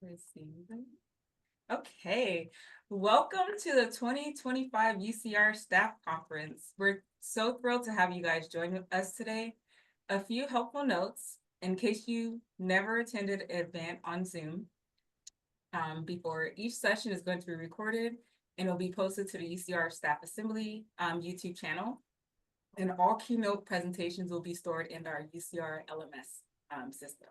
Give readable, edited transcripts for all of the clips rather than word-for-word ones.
Receiving. Okay, welcome to the 2025 UCR Staff Conference. We're so thrilled to have you guys join us today. A few helpful notes in case you never attended an event on Zoom. Before each session is going to be recorded and will be posted to the UCR Staff Assembly YouTube channel. And all keynote presentations will be stored in our UCR LMS system.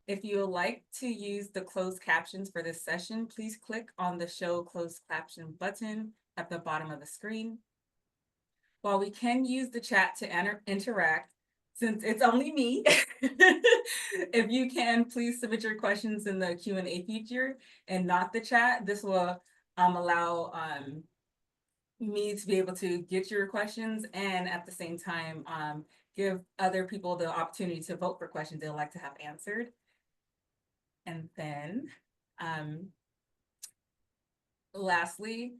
If you would like to use the closed captions for this session, please click on the Show Closed Caption button at the bottom of the screen. While we can use the chat to interact, since it's only me, if you can, please submit your questions in the Q&A feature and not the chat. This will allow me to be able to get your questions and at the same time give other people the opportunity to vote for questions they'd like to have answered. And then lastly,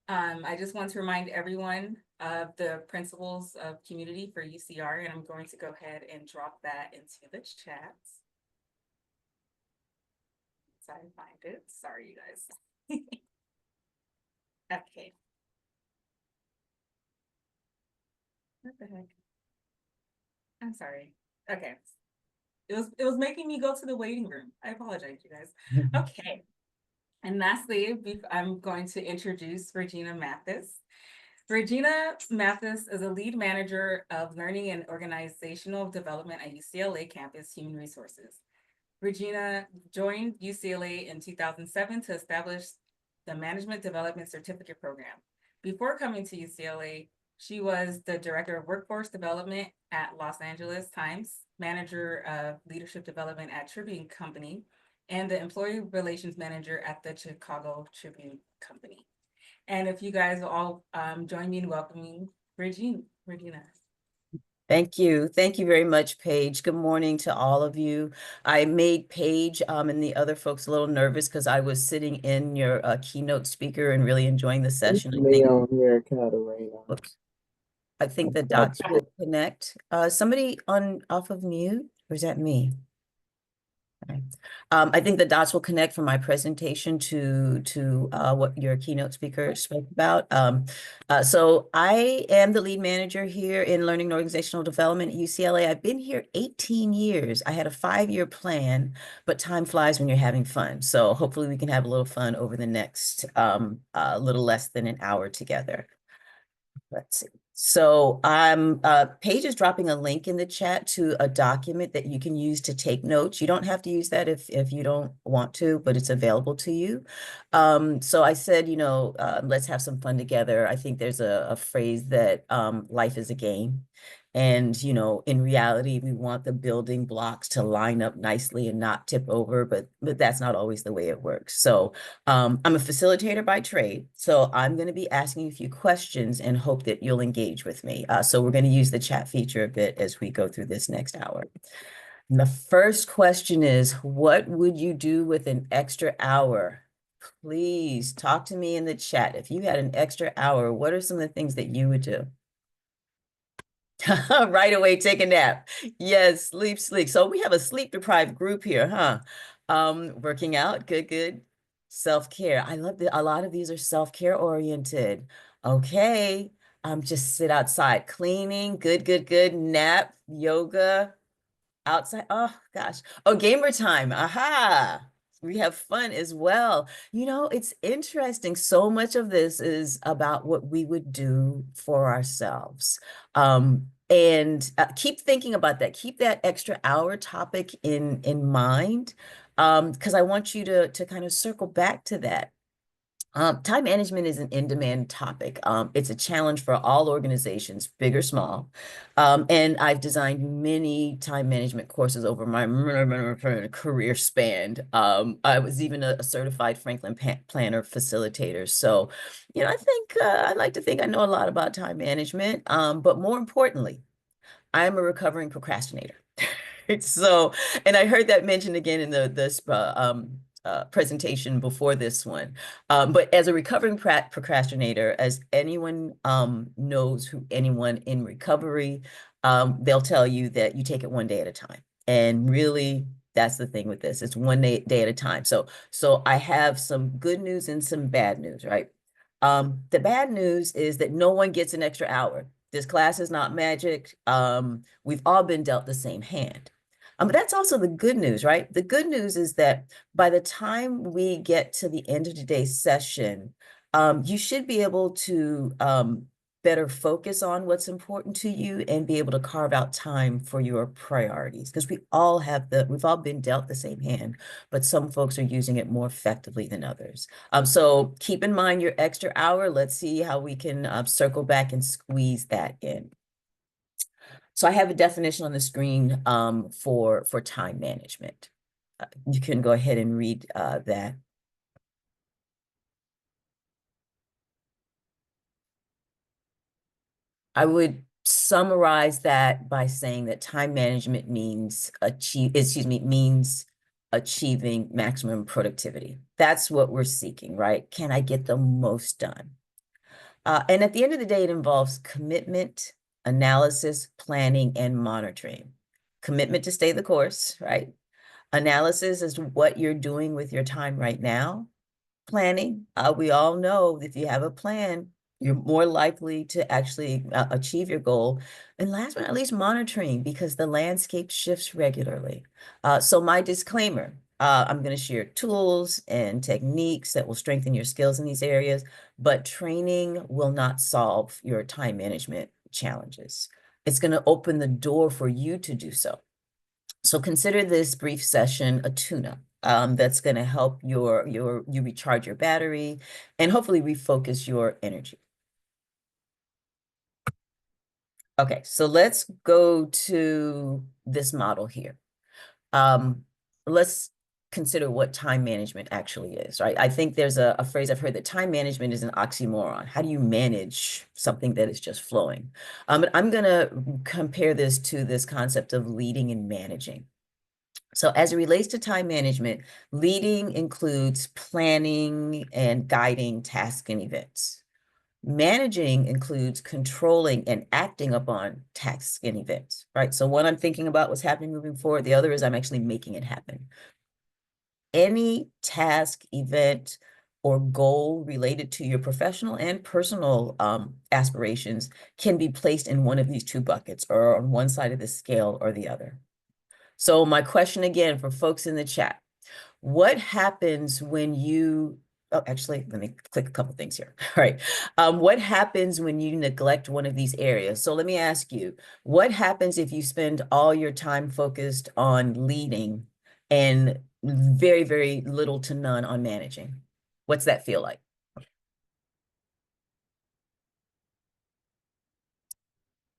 I just want to remind everyone of the principles of community for UCR, and I'm going to go ahead and drop that into the chat. So I find it. Sorry, you guys. Okay. What the heck? I'm sorry. Okay. It was making me go to the waiting room. I apologize, you guys. Okay. And lastly, I'm going to introduce Rejeana Mathis. Rejeana Mathis is a lead manager of learning and organizational development at UCLA campus human resources. Rejeana joined UCLA in 2007 to establish the Management Development Certificate Program. Before coming to UCLA, she was the Director of Workforce Development at Los Angeles Times, Manager of Leadership Development at Tribune Company, and the Employee Relations Manager at the Chicago Tribune Company. And if you guys will all join me in welcoming Rejeana. Thank you. Thank you very much, Paige. Good morning to all of you. I made Paige and the other folks a little nervous because I was sitting in your keynote speaker and really enjoying the session. I think the dots will connect. Somebody on off of mute, or is that me? Okay. I think the dots will connect from my presentation to what your keynote speaker spoke about. So I am the lead manager here in Learning and Organizational Development at UCLA. I've been here 18 years. I had a 5-year plan, but time flies when you're having fun. So hopefully we can have a little fun over the next little less than an hour together. Let's see. So Paige is dropping a link in the chat to a document that you can use to take notes. You don't have to use that if you don't want to, but it's available to you. So I said, let's have some fun together. I think there's a phrase that life is a game. And, in reality, we want the building blocks to line up nicely and not tip over, but that's not always the way it works. So I'm a facilitator by trade. So I'm going to be asking a few questions and hope that you'll engage with me. So we're going to use the chat feature a bit as we go through this next hour. And the first question is, what would you do with an extra hour? Please talk to me in the chat. If you had an extra hour, what are some of the things that you would do? Right away, take a nap. Yes, sleep. So we have a sleep-deprived group here, huh? Working out, good. Self-care. I love that a lot of these are self-care oriented. Okay, just sit outside. Cleaning, good. Nap, yoga, outside. Oh gosh. Oh, gamer time. Aha. We have fun as well. It's interesting. So much of this is about what we would do for ourselves. And keep thinking about that. Keep that extra hour topic in mind, because I want you to kind of circle back to that. Time management is an in-demand topic. It's a challenge for all organizations, big or small. And I've designed many time management courses over my career span. I was even a certified Franklin Planner facilitator. So, I like to think I know a lot about time management. But more importantly, I am a recovering procrastinator. So, and I heard that mentioned again in the presentation before this one. But as a recovering procrastinator, as anyone knows who anyone in recovery, they'll tell you that you take it one day at a time. And really, That's the thing with this. It's one day at a time. So I have some good news and some bad news, right? The bad news is that no one gets an extra hour. This class is not magic. We've all been dealt the same hand. But that's also the good news, right? The good news is that by the time we get to the end of today's session, you should be able to better focus on what's important to you and be able to carve out time for your priorities, because we've all been dealt the same hand, but some folks are using it more effectively than others. So keep in mind your extra hour. Let's see how we can circle back and squeeze that in. So I have a definition on the screen for time management. You can go ahead and read that. I would summarize that by saying that time management means achieving maximum productivity. That's what we're seeking, right? Can I get the most done? And at the end of the day, it involves commitment, analysis, planning, and monitoring. Commitment to stay the course, right? Analysis is what you're doing with your time right now. Planning, we all know if you have a plan, you're more likely to actually achieve your goal. And last but not least, monitoring, because the landscape shifts regularly. So my disclaimer, I'm going to share tools and techniques that will strengthen your skills in these areas, but training will not solve your time management challenges. It's going to open the door for you to do so. So consider this brief session a tune-up that's going to help you recharge your battery and hopefully refocus your energy. Okay, so let's go to this model here. Let's consider what time management actually is, right? I think there's a phrase I've heard that time management is an oxymoron. How do you manage something that is just flowing? But I'm going to compare this to this concept of leading and managing. So as it relates to time management, leading includes planning and guiding tasks and events. Managing includes controlling and acting upon tasks and events, right? So one, I'm thinking about what's happening moving forward. The other is I'm actually making it happen. Any task, event, or goal related to your professional and personal aspirations can be placed in one of these two buckets, or on one side of the scale or the other. So my question again for folks in the chat, what happens when you, oh, actually, let me click a couple things here. All right. What happens when you neglect one of these areas? So let me ask you, what happens if you spend all your time focused on leading and very, very little to none on managing? What's that feel like?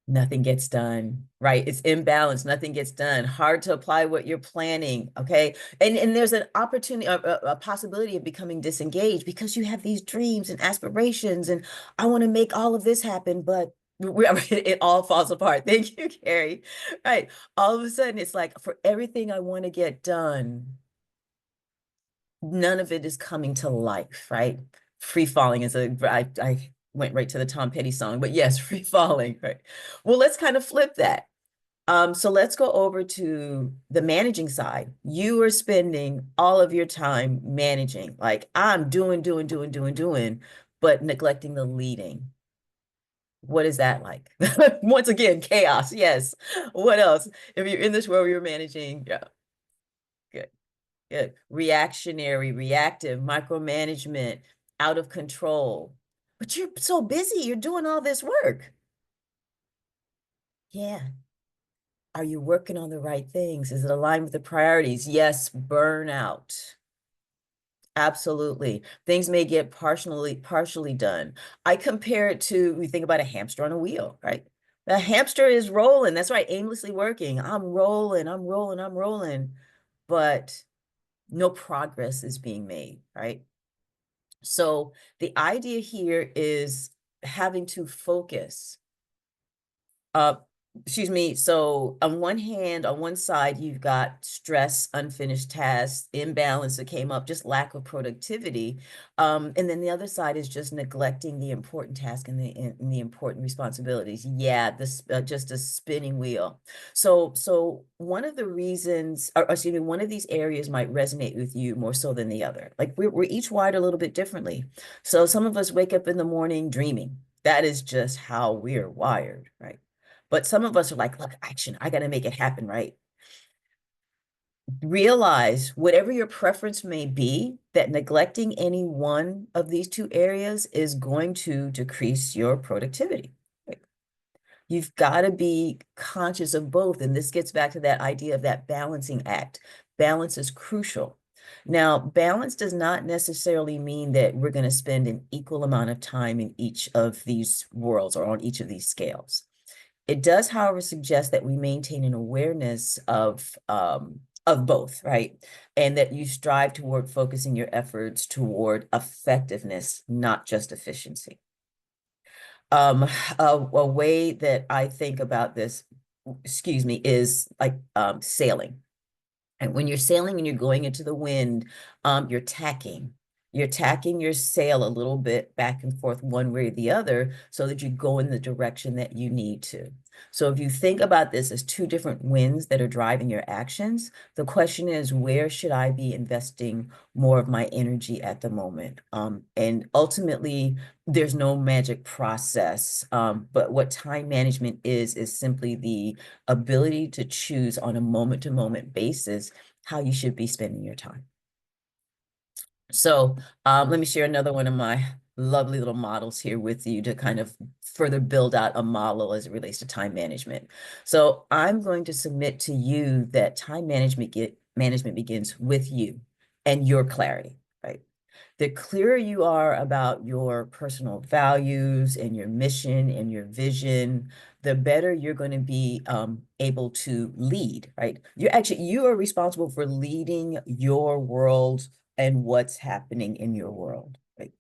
Nothing gets done, right? It's imbalanced. Nothing gets done. Hard to apply what you're planning, okay? And there's an opportunity, a possibility of becoming disengaged because you have these dreams and aspirations, and I want to make all of this happen, but it all falls apart. Thank you, Carrie. Right. All of a sudden, it's like for everything I want to get done, none of it is coming to life, right? Free falling is I went right to the Tom Petty song, but yes, free falling, right? Well, let's kind of flip that. So let's go over to the managing side. You are spending all of your time managing, like I'm doing, but neglecting the leading. What is that like? Once again, chaos. Yes. What else? If you're in this world, you're managing. Yeah. Good. Good. Reactionary, reactive, micromanagement, out of control. But you're so busy, you're doing all this work. Yeah. Are you working on the right things? Is it aligned with the priorities? Yes, burnout. Absolutely. Things may get partially done. I compare it to, we think about a hamster on a wheel, right? The hamster is rolling. That's right, aimlessly working. I'm rolling, but no progress is being made, right? So the idea here is having to focus. excuse me. So on one hand, on one side, you've got stress, unfinished tasks, imbalance that came up, just lack of productivity. And then the other side is just neglecting the important task and the important responsibilities. Yeah, this just a spinning wheel. So one of the reasons, or excuse me, one of these areas might resonate with you more so than the other. Like we're each wired a little bit differently. So some of us wake up in the morning dreaming. That is just how we're wired, right? But some of us are like, look, action, I got to make it happen, right? Realize whatever your preference may be, that neglecting any one of these two areas is going to decrease your productivity. Right? You've got to be conscious of both. And this gets back to that idea of that balancing act. Balance is crucial. Now, balance does not necessarily mean that we're going to spend an equal amount of time in each of these worlds or on each of these scales. It does, however, suggest that we maintain an awareness of both, right? And that you strive toward focusing your efforts toward effectiveness, not just efficiency. Um, a way that I think about this, excuse me, is like sailing. And when you're sailing and you're going into the wind, you're tacking. You're tacking your sail a little bit back and forth one way or the other so that you go in the direction that you need to. So if you think about this as two different winds that are driving your actions, the question is, where should I be investing more of my energy at the moment? And ultimately, there's no magic process. But what time management is simply the ability to choose on a moment-to-moment basis how you should be spending your time. So let me share another one of my lovely little models here with you to kind of further build out a model as it relates to time management. So I'm going to submit to you that time management begins with you and your clarity, right? The clearer you are about your personal values and your mission and your vision, the better you're going to be able to lead, right? You are responsible for leading your world and what's happening in your world, right?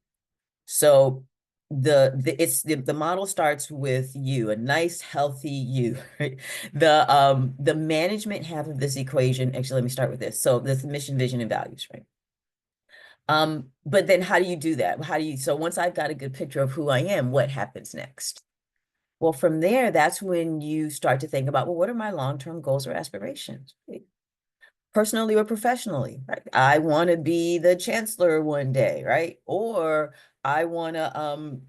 So the model starts with you, a nice healthy you, right? The management half of this equation, actually, let me start with this. So this mission, vision, and values, right? But then how do you do that? So once I've got a good picture of who I am, what happens next? Well, from there, that's when you start to think about, well, what are my long-term goals or aspirations? Right? Personally or professionally, right? I want to be the chancellor one day, right? Or I want to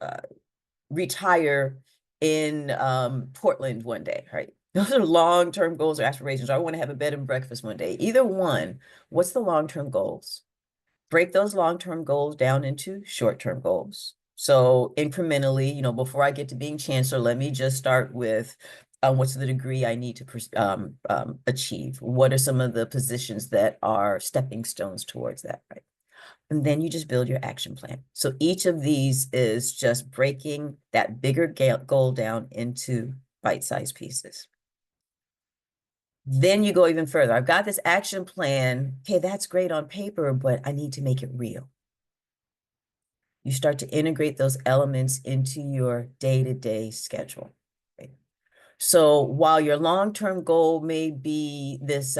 uh, retire in Portland one day, right? Those are long-term goals or aspirations. Or I want to have a bed and breakfast one day. Either one, what's the long-term goals? Break those long-term goals down into short-term goals. So incrementally, before I get to being chancellor, let me just start with what's the degree I need to achieve? What are some of the positions that are stepping stones towards that, right? And then you just build your action plan. So each of these is just breaking that bigger goal down into bite-sized pieces. Then you go even further. I've got this action plan. Okay, that's great on paper, but I need to make it real. You start to integrate those elements into your day-to-day schedule. Right? So while your long-term goal may be this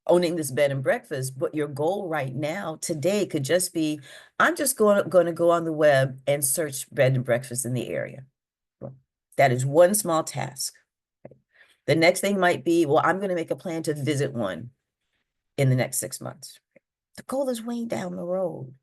owning this bed and breakfast, but your goal right now today could just be, I'm just going to go on the web and search bed and breakfast in the area. That is one small task. The next thing might be, well, I'm going to make a plan to visit one in the next 6 months. The goal is way down the road.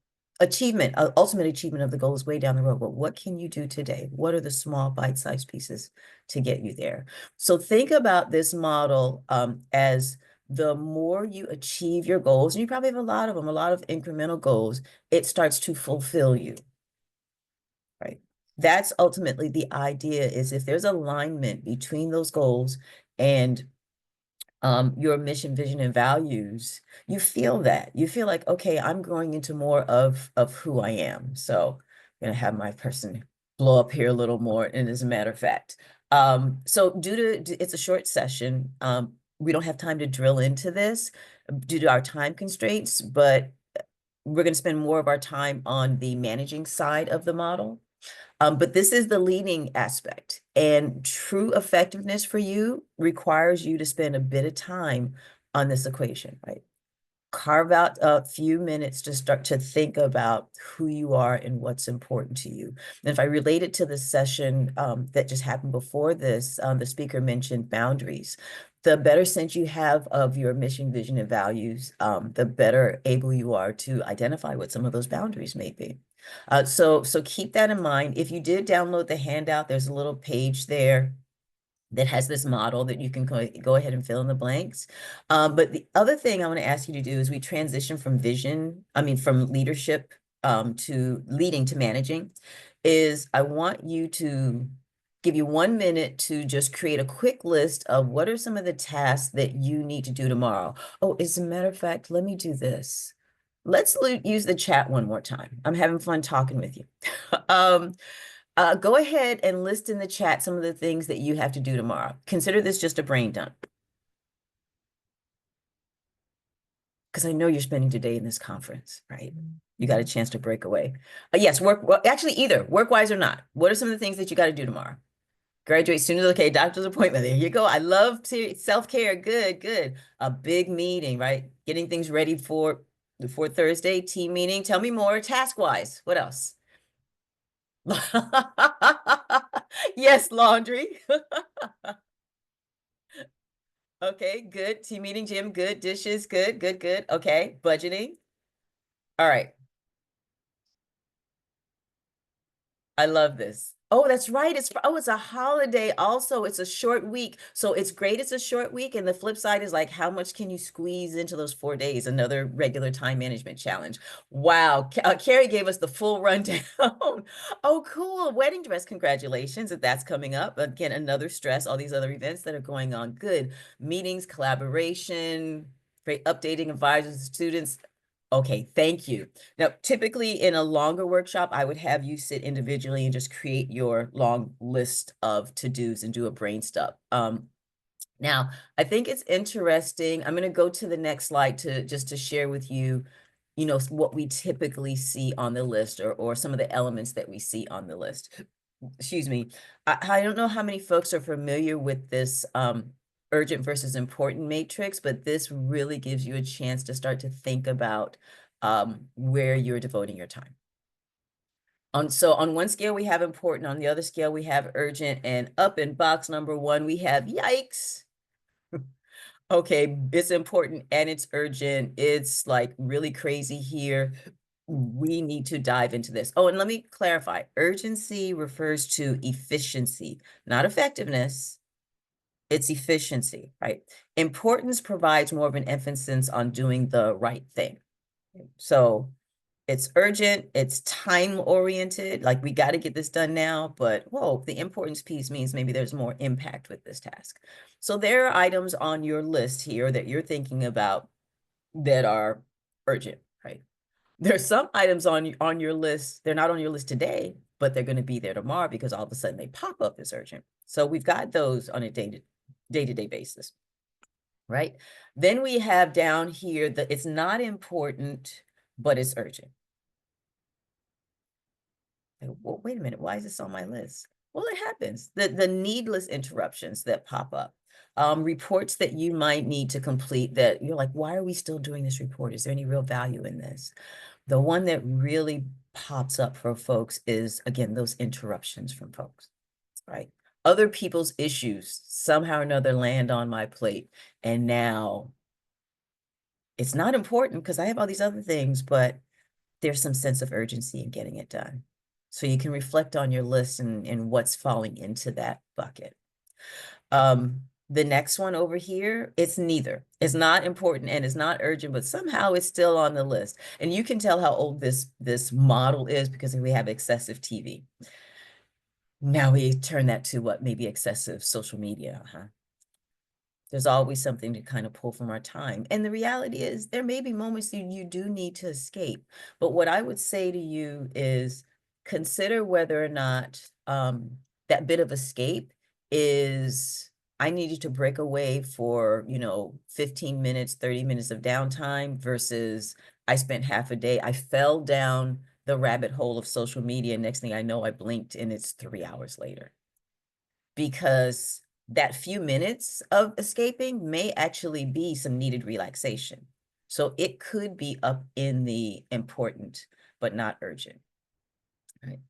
Ultimate achievement of the goal is way down the road. But what can you do today? What are the small bite-sized pieces to get you there? So think about this model as the more you achieve your goals, and you probably have a lot of them, a lot of incremental goals, it starts to fulfill you, right? That's ultimately the idea, is if there's alignment between those goals and your mission, vision, and values, you feel that. You feel like, okay, I'm growing into more of who I am. So I'm gonna have my person blow up here a little more, and as a matter of fact. So it's a short session. We don't have time to drill into this due to our time constraints, but we're going to spend more of our time on the managing side of the model. But this is the leading aspect. And true effectiveness for you requires you to spend a bit of time on this equation, right? Carve out a few minutes to start to think about who you are and what's important to you. And if I relate it to the session that just happened before this, the speaker mentioned boundaries. The better sense you have of your mission, vision, and values, the better able you are to identify what some of those boundaries may be. So keep that in mind. If you did download the handout, there's a little page there that has this model that you can go ahead and fill in the blanks. But the other thing I want to ask you to do is we transition from from leadership to leading to managing, is I want you to give you 1 minute to just create a quick list of what are some of the tasks that you need to do tomorrow. Oh, as a matter of fact, let me do this. Let's use the chat one more time. I'm having fun talking with you. um, go ahead and list in the chat some of the things that you have to do tomorrow. Consider this just a brain dump, because I know you're spending today in this conference, right? You got a chance to break away. Yes, actually either work-wise or not. What are some of the things that you got to do tomorrow? Graduate students, okay, doctor's appointment. There you go. I love self-care. Good, good. A big meeting, right? Getting things ready for Thursday, team meeting. Tell me more task-wise. What else? Yes, laundry. Okay, good. Team meeting, gym, good. Dishes, good, good, good. Okay, budgeting. All right. I love this. Oh, that's right. It's a holiday also. It's a short week. So it's great it's a short week. And the flip side is like, how much can you squeeze into those 4 days? Another regular time management challenge. Wow. Carrie gave us the full rundown. Oh, cool. Wedding dress. Congratulations if that's coming up. Again, another stress, all these other events that are going on. Good. Meetings, collaboration, great updating advisors, students. Okay, thank you. Now, typically in a longer workshop, I would have you sit individually and just create your long list of to-dos and do a brain stuff. Now, I think it's interesting. I'm going to go to the next slide to just to share with you, what we typically see on the list or some of the elements that we see on the list. Excuse me. I don't know how many folks are familiar with this urgent versus important matrix, but this really gives you a chance to start to think about where you're devoting your time. So on one scale, we have important. On the other scale, we have urgent. And up in box number 1, we have yikes. Okay, it's important and it's urgent. It's like really crazy here. We need to dive into this. Oh, and let me clarify. Urgency refers to efficiency, not effectiveness. It's efficiency, right? Importance provides more of an emphasis on doing the right thing. So it's urgent, it's time oriented, like we got to get this done now, but whoa, the importance piece means maybe there's more impact with this task. So there are items on your list here that you're thinking about that are urgent, right? There's some items on your list, they're not on your list today, but they're going to be there tomorrow because all of a sudden they pop up as urgent. So we've got those on a day-to-day basis, right? Then we have down here that it's not important, but it's urgent. Well, wait a minute, why is this on my list? Well, it happens. The needless interruptions that pop up. Reports that you might need to complete that you're like, why are we still doing this report? Is there any real value in this? The one that really pops up for folks is, again, those interruptions from folks, right? Other people's issues somehow or another land on my plate. And now it's not important because I have all these other things, but there's some sense of urgency in getting it done. So you can reflect on your list and what's falling into that bucket. The next one over here, it's neither. It's not important and it's not urgent, but somehow it's still on the list. And you can tell how old this model is because we have excessive TV. Now we turn that to what, maybe excessive social media, huh? There's always something to kind of pull from our time. And the reality is there may be moments that you do need to escape. But what I would say to you is consider whether or not that bit of escape is, I needed to break away for, 15 minutes, 30 minutes of downtime versus I spent half a day. I fell down the rabbit hole of social media. Next thing I know, I blinked and it's 3 hours later. because that few minutes of escaping may actually be some needed relaxation. So it could be up in the important, but not urgent. Right.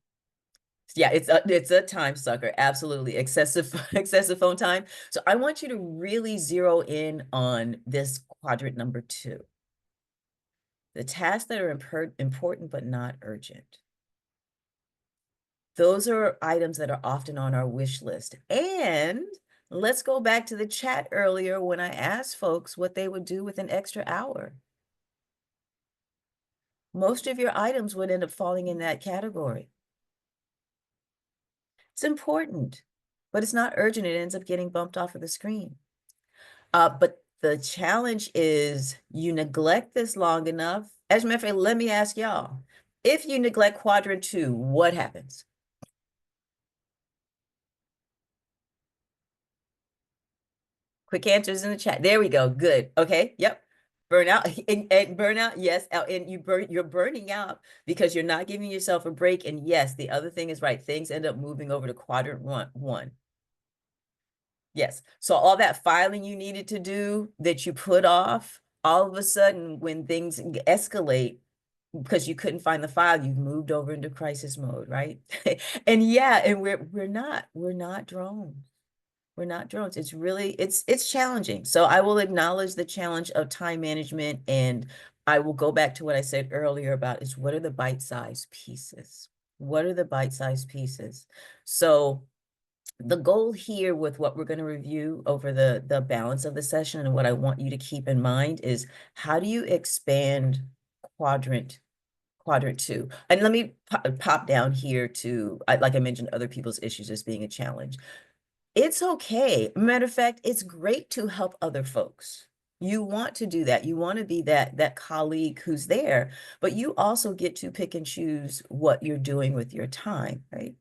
Yeah, it's a time sucker. Absolutely. Excessive excessive phone time. So I want you to really zero in on this quadrant number 2. The tasks that are important but not urgent. Those are items that are often on our wish list. And let's go back to the chat earlier when I asked folks what they would do with an extra hour. Most of your items would end up falling in that category. It's important, but it's not urgent. It ends up getting bumped off of the screen. But the challenge is you neglect this long enough. As a matter of fact, let me ask y'all, if you neglect quadrant 2, what happens? Quick answers in the chat. There we go. Good. Okay. Yep. Burnout and burnout. Yes. And you're burning out because you're not giving yourself a break. And yes, the other thing is right. Things end up moving over to quadrant one. Yes. So all that filing you needed to do that you put off, all of a sudden when things escalate because you couldn't find the file, you've moved over into crisis mode, right? And yeah, and we're not drones. We're not drones. It's really, it's challenging. So I will acknowledge the challenge of time management, and I will go back to what I said earlier about is what are the bite-sized pieces? What are the bite-sized pieces? So the goal here with what we're going to review over the balance of the session and what I want you to keep in mind is how do you expand quadrant 2? And let me pop down here to, like I mentioned, other people's issues as being a challenge. It's okay. Matter of fact, it's great to help other folks. You want to do that. You want to be that colleague who's there, but you also get to pick and choose what you're doing with your time, right?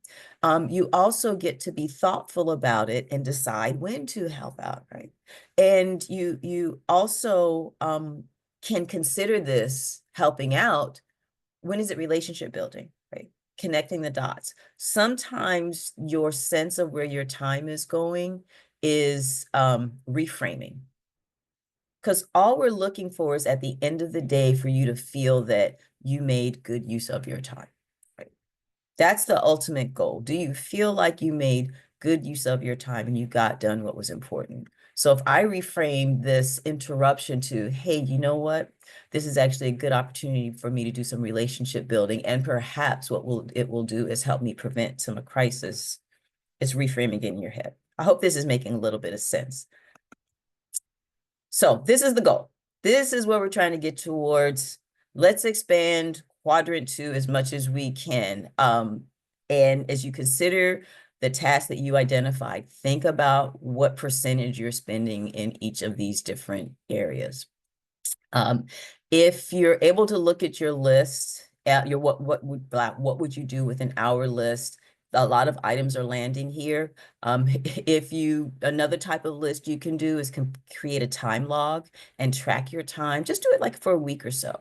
You also get to be thoughtful about it and decide when to help out, right? And you also can consider this helping out. When is it relationship building, right? Connecting the dots. Sometimes your sense of where your time is going is reframing. Because all we're looking for is at the end of the day for you to feel that you made good use of your time. Right? That's the ultimate goal. Do you feel like you made good use of your time and you got done what was important? So if I reframe this interruption to, hey, you know what? This is actually a good opportunity for me to do some relationship building, and perhaps what it will do is help me prevent some crisis. It's reframing it in your head. I hope this is making a little bit of sense. So this is the goal. This is what we're trying to get towards. Let's expand quadrant 2 as much as we can. And as you consider the tasks that you identified, think about what percentage you're spending in each of these different areas. If you're able to look at your list, at your what would you do with an hour list? A lot of items are landing here. If you another type of list you can do is create a time log and track your time. Just do it like for a week or so.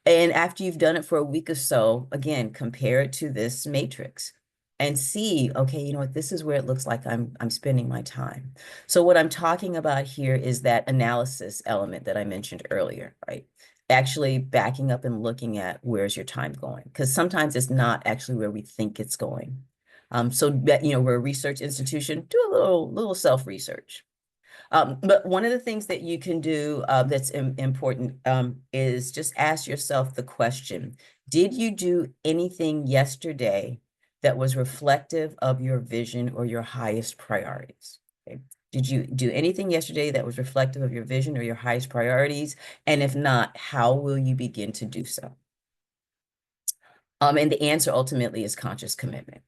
And after you've done it for a week or so, again, compare it to this matrix and see, okay, you know what, this is where it looks like I'm spending my time. So what I'm talking about here is that analysis element that I mentioned earlier, right? Actually backing up and looking at where's your time going, because sometimes it's not actually where we think it's going. So that, you know, we're a research institution, do a little self-research. But one of the things that you can do that's important is just ask yourself the question, did you do anything yesterday that was reflective of your vision or your highest priorities? Okay. Did you do anything yesterday that was reflective of your vision or your highest priorities? And if not, how will you begin to do so? And the answer ultimately is conscious commitment.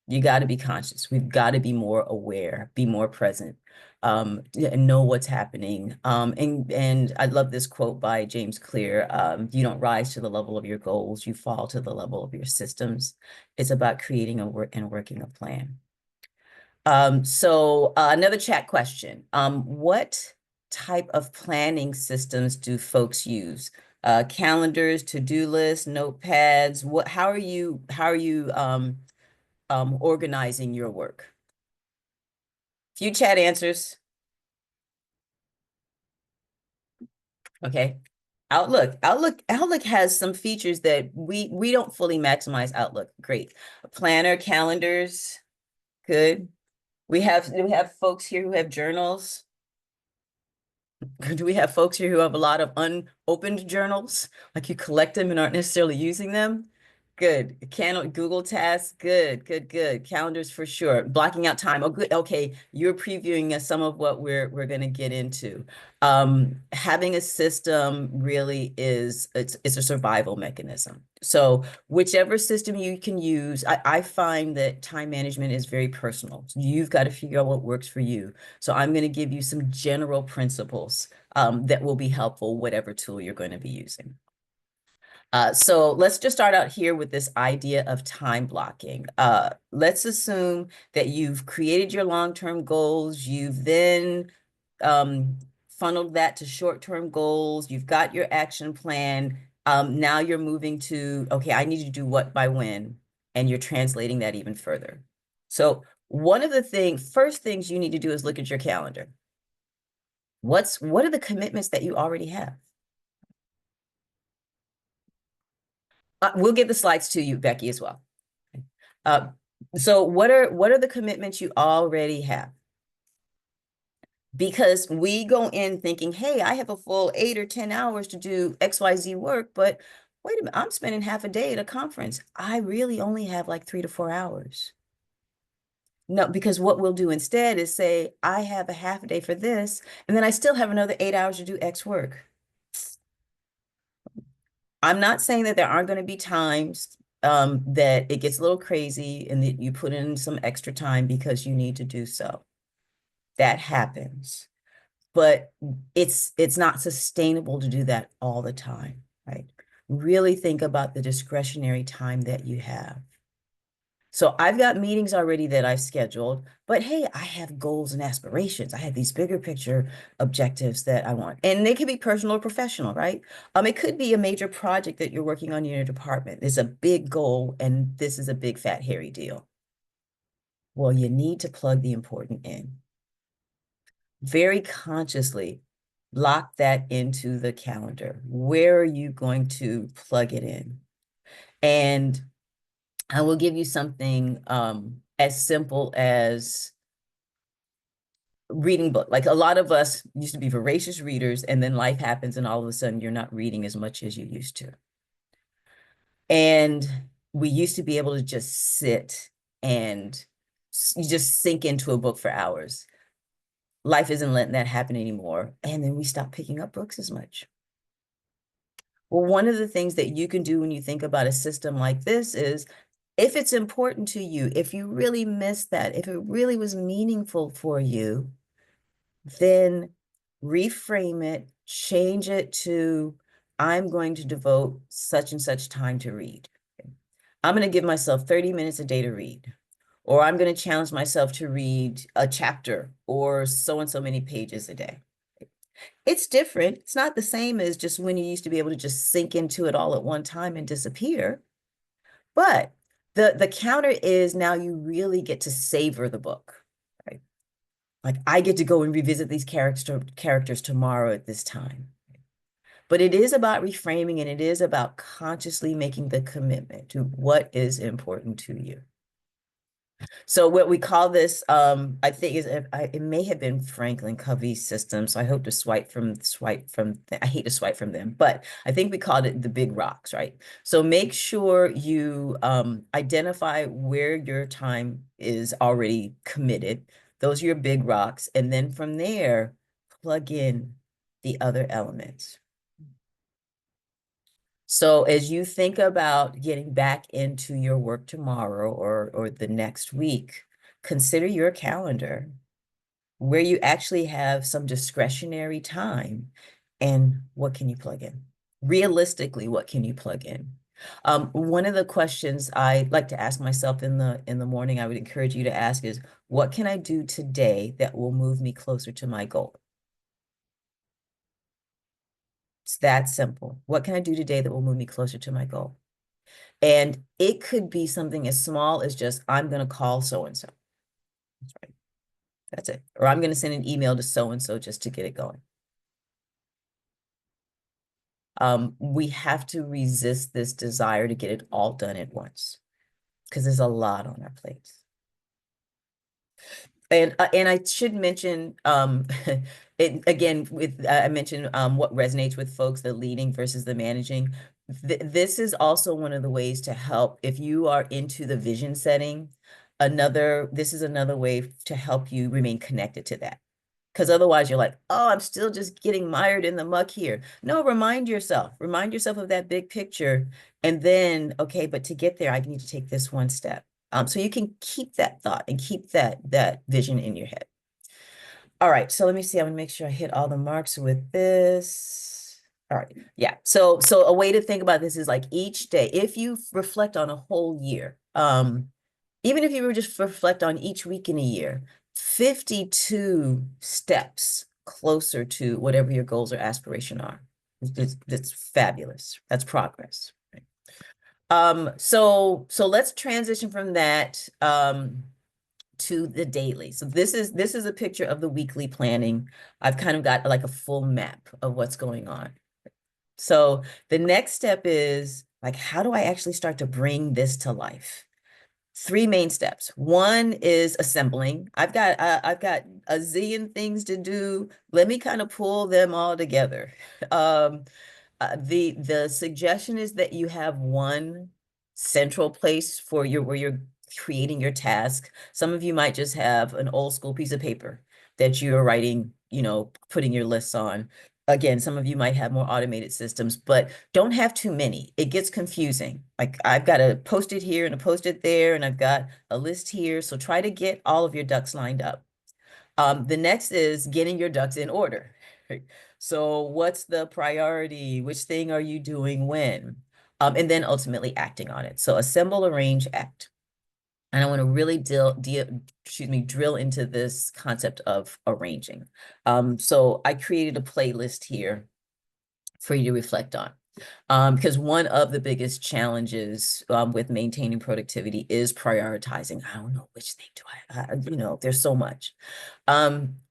You got to be conscious. We've got to be more aware, be more present, and know what's happening. And I love this quote by James Clear. You don't rise to the level of your goals, you fall to the level of your systems. It's about creating a working a plan. So another chat question. What type of planning systems do folks use? Calendars, to-do lists, notepads. How are you organizing your work? Few chat answers. Okay. Outlook has some features that we don't fully maximize Outlook. Great. Planner, calendars, good. Do we have folks here who have journals? Do we have folks here who have a lot of unopened journals? Like you collect them and aren't necessarily using them? Good. Google Tasks, good, good, good. Calendars for sure. Blocking out time. Oh, good. Okay, you're previewing some of what we're going to get into. Having a system really is it's a survival mechanism. So whichever system you can use, I find that time management is very personal. You've got to figure out what works for you. So I'm going to give you some general principles that will be helpful, whatever tool you're going to be using. So let's just start out here with this idea of time blocking. Let's assume that you've created your long-term goals. You've then funneled that to short-term goals. You've got your action plan. Now you're moving to, okay, I need to do what by when, and you're translating that even further. So one of the first things you need to do is look at your calendar. What are the commitments that you already have? We'll get the slides to you, Becky, as well. Uh, so what are the commitments you already have? Because we go in thinking, hey, I have a full 8 or 10 hours to do XYZ work, but wait a minute, I'm spending half a day at a conference. I really only have like 3 to 4 hours. No, because what we'll do instead is say, I have a half a day for this, and then I still have another 8 hours to do X work. I'm not saying that there aren't going to be times that it gets a little crazy and that you put in some extra time because you need to do so. That happens. But it's not sustainable to do that all the time, right? Really think about the discretionary time that you have. So I've got meetings already that I've scheduled, but hey, I have goals and aspirations. I have these bigger picture objectives that I want. And they could be personal or professional, right? It could be a major project that you're working on in your department. It's a big goal, and this is a big fat hairy deal. Well, you need to plug the important in. Very consciously lock that into the calendar. Where are you going to plug it in? And I will give you something as simple as reading book. Like a lot of us used to be voracious readers, and then life happens, and all of a sudden you're not reading as much as you used to. And we used to be able to just sit and just sink into a book for hours. Life isn't letting that happen anymore. And then we stop picking up books as much. Well, one of the things that you can do when you think about a system like this is if it's important to you, if you really miss that, if it really was meaningful for you, then reframe it, change it to, I'm going to devote such and such time to read. I'm going to give myself 30 minutes a day to read, or I'm going to challenge myself to read a chapter or so and so many pages a day. It's different. It's not the same as just when you used to be able to just sink into it all at one time and disappear. But the counter is now you really get to savor the book, right? Like I get to go and revisit these characters tomorrow at this time. But it is about reframing, and it is about consciously making the commitment to what is important to you. So what we call this, I think is it may have been Franklin Covey's system. So I hope to I hate to swipe from them, but I think we called it the big rocks, right? So make sure you identify where your time is already committed. Those are your big rocks. And then from there, plug in the other elements. So as you think about getting back into your work tomorrow or the next week, consider your calendar where you actually have some discretionary time and what can you plug in? Realistically, what can you plug in? One of the questions I like to ask myself in the morning, I would encourage you to ask is, what can I do today that will move me closer to my goal? It's that simple. What can I do today that will move me closer to my goal? And it could be something as small as just, I'm going to call so-and-so. That's right. That's it. Or I'm going to send an email to so-and-so just to get it going. We have to resist this desire to get it all done at once because there's a lot on our plates. And I should mention it again with I mentioned what resonates with folks, the leading versus the managing. This is also one of the ways to help if you are into the vision setting. This is another way to help you remain connected to that. Because otherwise you're like, oh, I'm still just getting mired in the muck here. No, remind yourself of that big picture. And then, okay, but to get there, I need to take this one step. So you can keep that thought and keep that vision in your head. All right, so let me see. I'm gonna make sure I hit all the marks with this. All right, yeah. So a way to think about this is like each day, if you reflect on a whole year, even if you were just reflect on each week in a year, 52 steps closer to whatever your goals or aspiration are. It's fabulous. That's progress. So let's transition from that to the daily. So this is a picture of the weekly planning. I've kind of got like a full map of what's going on. So the next step is like, how do I actually start to bring this to life? Three main steps. One is assembling. I've got a zillion things to do. Let me kind of pull them all together. Um, the suggestion is that you have one central place for your where you're creating your task. Some of you might just have an old school piece of paper that you're writing, putting your lists on. Again, some of you might have more automated systems, but don't have too many. It gets confusing. Like I've got a post-it here and a post-it there, and I've got a list here. So try to get all of your ducks lined up. The next is getting your ducks in order. Right? So what's the priority? Which thing are you doing when? And then ultimately acting on it. So assemble, arrange, act. And I want to really drill into this concept of arranging. So I created a playlist here for you to reflect on. Because one of the biggest challenges with maintaining productivity is prioritizing. I don't know which thing do there's so much.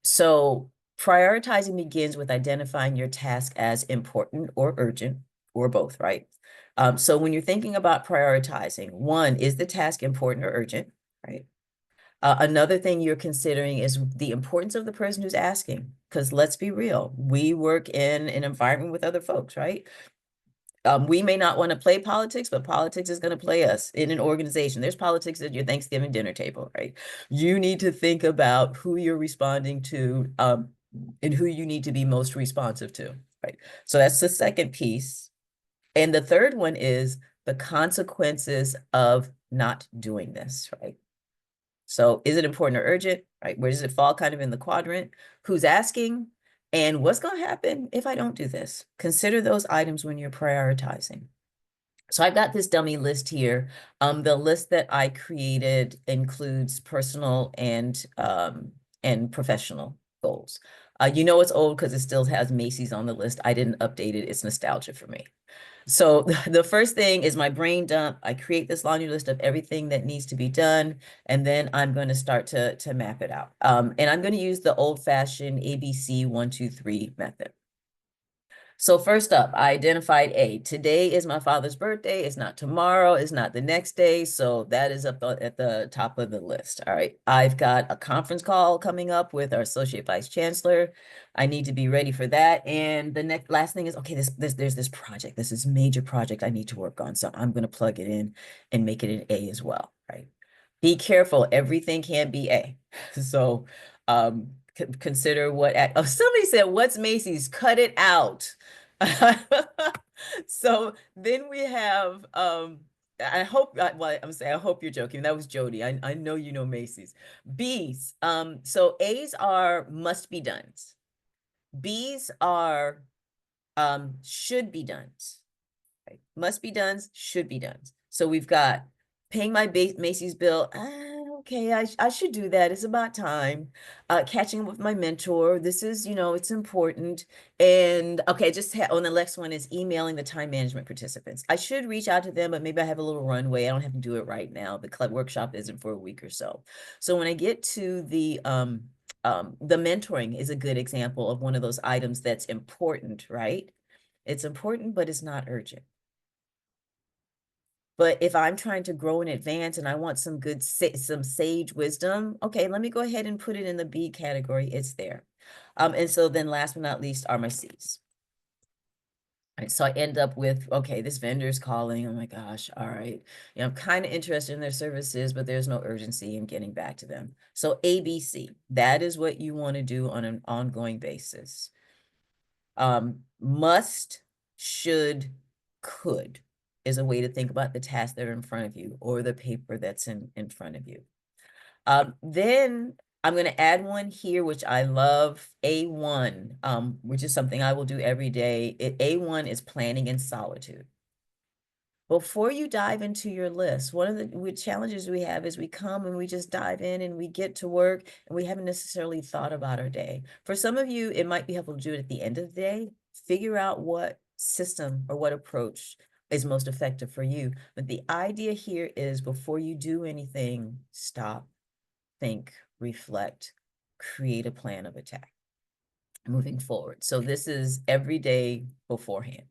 So prioritizing begins with identifying your task as important or urgent or both, right? So when you're thinking about prioritizing, one, is the task important or urgent, right? Another thing you're considering is the importance of the person who's asking, because let's be real, we work in an environment with other folks, right? We may not want to play politics, but politics is going to play us in an organization. There's politics at your Thanksgiving dinner table, right? You need to think about who you're responding to, and who you need to be most responsive to, right? So that's the second piece. And the third one is the consequences of not doing this, right? So is it important or urgent, right? Where does it fall kind of in the quadrant? Who's asking? And what's going to happen if I don't do this? Consider those items when you're prioritizing. So I've got this dummy list here. The list that I created includes personal and professional goals. It's old because it still has Macy's on the list. I didn't update it. It's nostalgia for me. So the first thing is my brain dump. I create this laundry list of everything that needs to be done, and then I'm going to start to map it out. And I'm going to use the old-fashioned ABC 1, 2, 3 method. So first up, I identified A. Today is my father's birthday. It's not tomorrow. It's not the next day. So that is up at the top of the list. All right. I've got a conference call coming up with our Associate Vice Chancellor. I need to be ready for that. And the last thing is, okay, there's this project. This is major project I need to work on. So I'm going to plug it in and make it an A as well. Right. Be careful. Everything can't be A. So consider what somebody said, what's Macy's? Cut it out. So then we have I hope well, I'm saying I hope you're joking. That was Jody. I know you know Macy's. B's. So A's are must be done's. B's are should be done's. Right? Must be done's, should be done's. So we've got paying my Macy's bill. Okay, I should do that. It's about time. Catching up with my mentor. This is, it's important. And okay, on the next one is emailing the time management participants. I should reach out to them, but maybe I have a little runway. I don't have to do it right now. The club workshop isn't for a week or so. So when I get to The mentoring is a good example of one of those items that's important, right? It's important, but it's not urgent. But if I'm trying to grow in advance and I want some some sage wisdom, okay, let me go ahead and put it in the B category. It's there. And so then last but not least are my C's. Right, so I end up with, okay, this vendor's calling. Oh my gosh, all right. I'm kind of interested in their services, but there's no urgency in getting back to them. So ABC, that is what you want to do on an ongoing basis. Must, should, could is a way to think about the tasks that are in front of you or the paper that's in front of you. Then I'm going to add one here, which I love, A1, which is something I will do every day. A1 is planning in solitude. Before you dive into your list, one of the challenges we have is we come and we just dive in and we get to work and we haven't necessarily thought about our day. For some of you, it might be helpful to do it at the end of the day. Figure out what system or what approach is most effective for you. But the idea here is before you do anything, stop, think, reflect, create a plan of attack moving forward. So this is every day beforehand.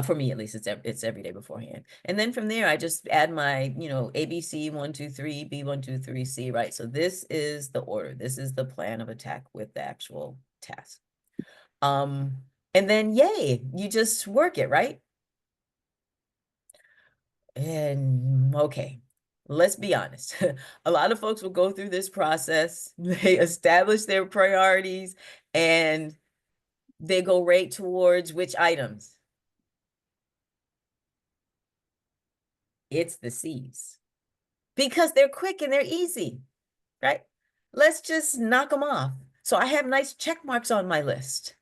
For me, at least, it's every day beforehand. And then from there, I just add my, ABC 1, 2, 3, B 1, 2, 3, C, right? So this is the order. This is the plan of attack with the actual task. And then yay, you just work it, right? And okay, let's be honest. A lot of folks will go through this process. They establish their priorities and they go right towards which items? It's the C's because they're quick and they're easy, right? Let's just knock them off. So I have nice check marks on my list.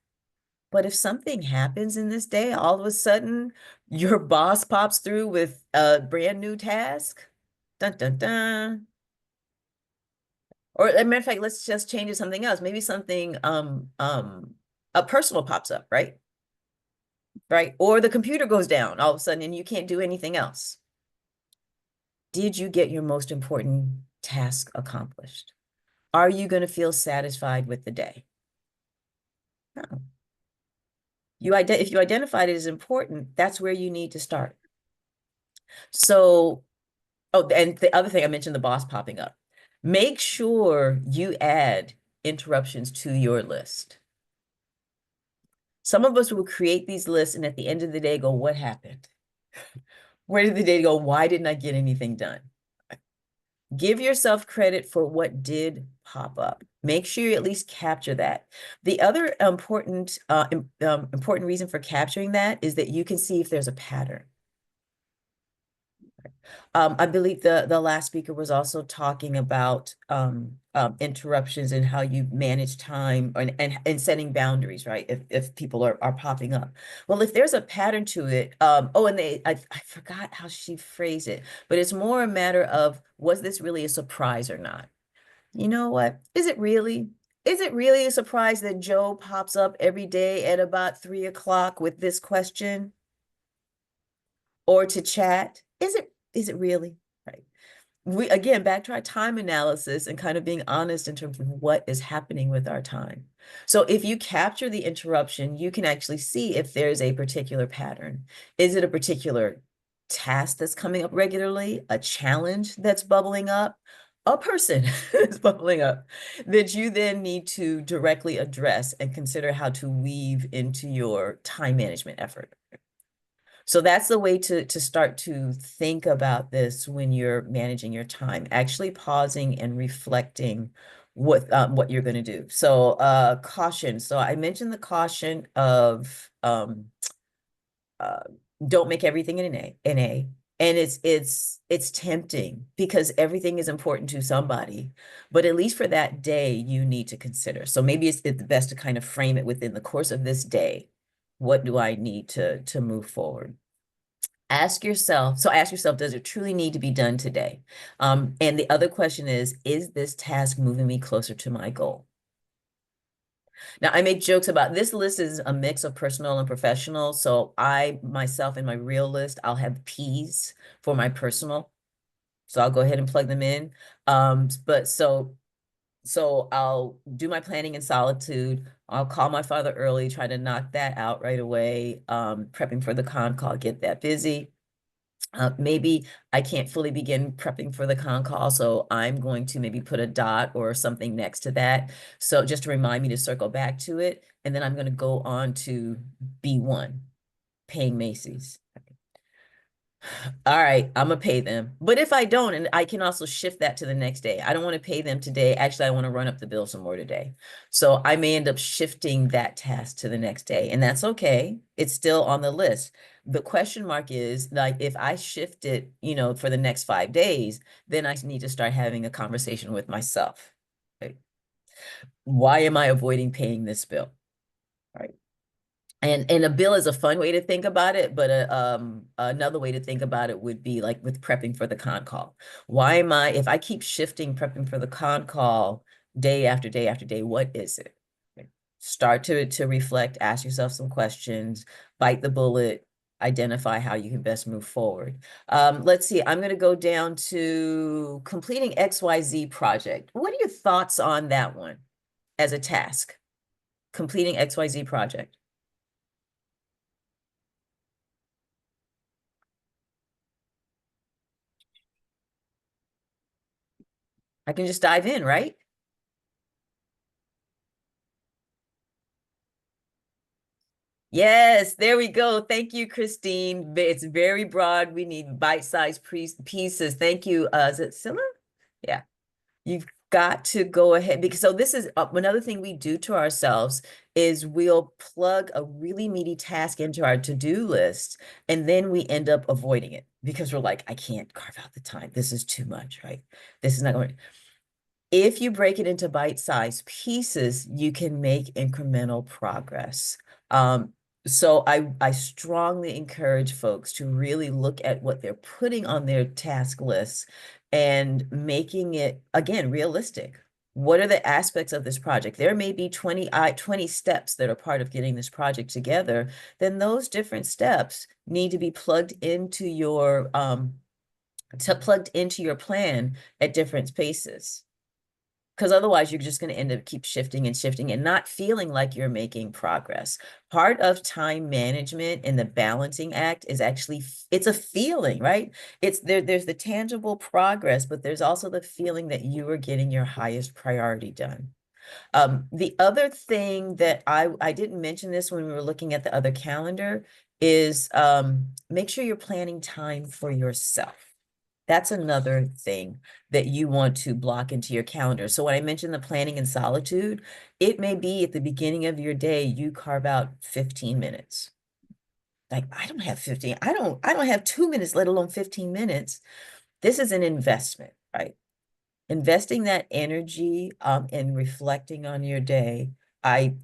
But if something happens in this day, all of a sudden your boss pops through with a brand new task, dun dun dun. Or as a matter of fact, let's just change it to something else. Maybe something a personal pops up, right? Right? Or the computer goes down all of a sudden and you can't do anything else. Did you get your most important task accomplished? Are you going to feel satisfied with the day? No. If you identified it as important, that's where you need to start. So, oh, and the other thing I mentioned, the boss popping up. Make sure you add interruptions to your list. Some of us will create these lists and at the end of the day go, what happened? Where did the day go? Why didn't I get anything done? Give yourself credit for what did pop up. Make sure you at least capture that. The other important reason for capturing that is that you can see if there's a pattern. I believe the last speaker was also talking about interruptions and how you manage time and setting boundaries, right? If people are popping up. Well, if there's a pattern to it, oh, and I forgot how she phrased it, but it's more a matter of, was this really a surprise or not? You know what? Is it really? Is it really a surprise that Joe pops up every day at about 3 o'clock with this question or to chat? Is it really? Right. We again back to our time analysis and kind of being honest in terms of what is happening with our time. So if you capture the interruption, you can actually see if there's a particular pattern. Is it a particular task that's coming up regularly, a challenge that's bubbling up, a person that's bubbling up that you then need to directly address and consider how to weave into your time management effort? So that's the way to start to think about this when you're managing your time, actually pausing and reflecting what you're going to do. So caution. So I mentioned the caution of uh, don't make everything an A. And it's tempting because everything is important to somebody, but at least for that day, you need to consider. So maybe it's best to kind of frame it within the course of this day. What do I need to move forward? Ask yourself, does it truly need to be done today? And the other question is this task moving me closer to my goal? Now, I make jokes about this list is a mix of personal and professional. So I myself in my real list, I'll have P's for my personal. So I'll go ahead and plug them in. But so So I'll do my planning in solitude. I'll call my father early, try to knock that out right away. Prepping for the con call, get that busy. Maybe I can't fully begin prepping for the con call, so I'm going to maybe put a dot or something next to that. So just to remind me to circle back to it. And then I'm going to go on to B1, paying Macy's. All right, I'm gonna pay them. But if I don't, and I can also shift that to the next day. I don't want to pay them today. Actually, I want to run up the bill some more today. So I may end up shifting that task to the next day, and that's okay. It's still on the list. The question mark is like if I shift it, for the next 5 days, then I need to start having a conversation with myself. Right? Why am I avoiding paying this bill? Right. And a bill is a fun way to think about it, but another way to think about it would be like with prepping for the con call. Why am I, if I keep shifting prepping for the con call day after day after day, what is it? Okay. Start to reflect, ask yourself some questions, bite the bullet, identify how you can best move forward. Let's see, I'm going to go down to completing XYZ project. What are your thoughts on that one as a task? Completing XYZ project. I can just dive in, right? Yes, there we go. Thank you, Christine. It's very broad. We need bite-sized pieces. Thank you. Is it Scylla? Yeah. You've got to go ahead because so this is another thing we do to ourselves is we'll plug a really meaty task into our to-do list and then we end up avoiding it because we're like, I can't carve out the time. This is too much, right? This is not going. If you break it into bite-sized pieces, you can make incremental progress. So I strongly encourage folks to really look at what they're putting on their task lists and making it, again, realistic. What are the aspects of this project? There may be 20 steps that are part of getting this project together. Then those different steps need to be plugged into your plan at different spaces because otherwise you're just going to end up keep shifting and shifting and not feeling like you're making progress. Part of time management and the balancing act is actually it's a feeling, right? There's the tangible progress, but there's also the feeling that you are getting your highest priority done. The other thing that I didn't mention this when we were looking at the other calendar is make sure you're planning time for yourself. That's another thing that you want to block into your calendar. So when I mentioned the planning in solitude, it may be at the beginning of your day, you carve out 15 minutes. Like, I don't have 15, I don't have 2 minutes, let alone 15 minutes. This is an investment, right? Investing that energy and reflecting on your day, I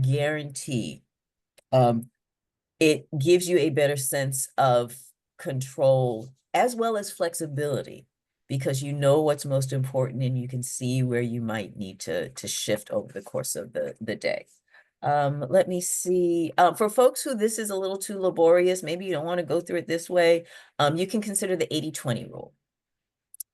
guarantee um it gives you a better sense of control as well as flexibility because you know what's most important and you can see where you might need to shift over the course of the day. Let me see. For folks who this is a little too laborious, maybe you don't want to go through it this way, you can consider the 80-20 rule.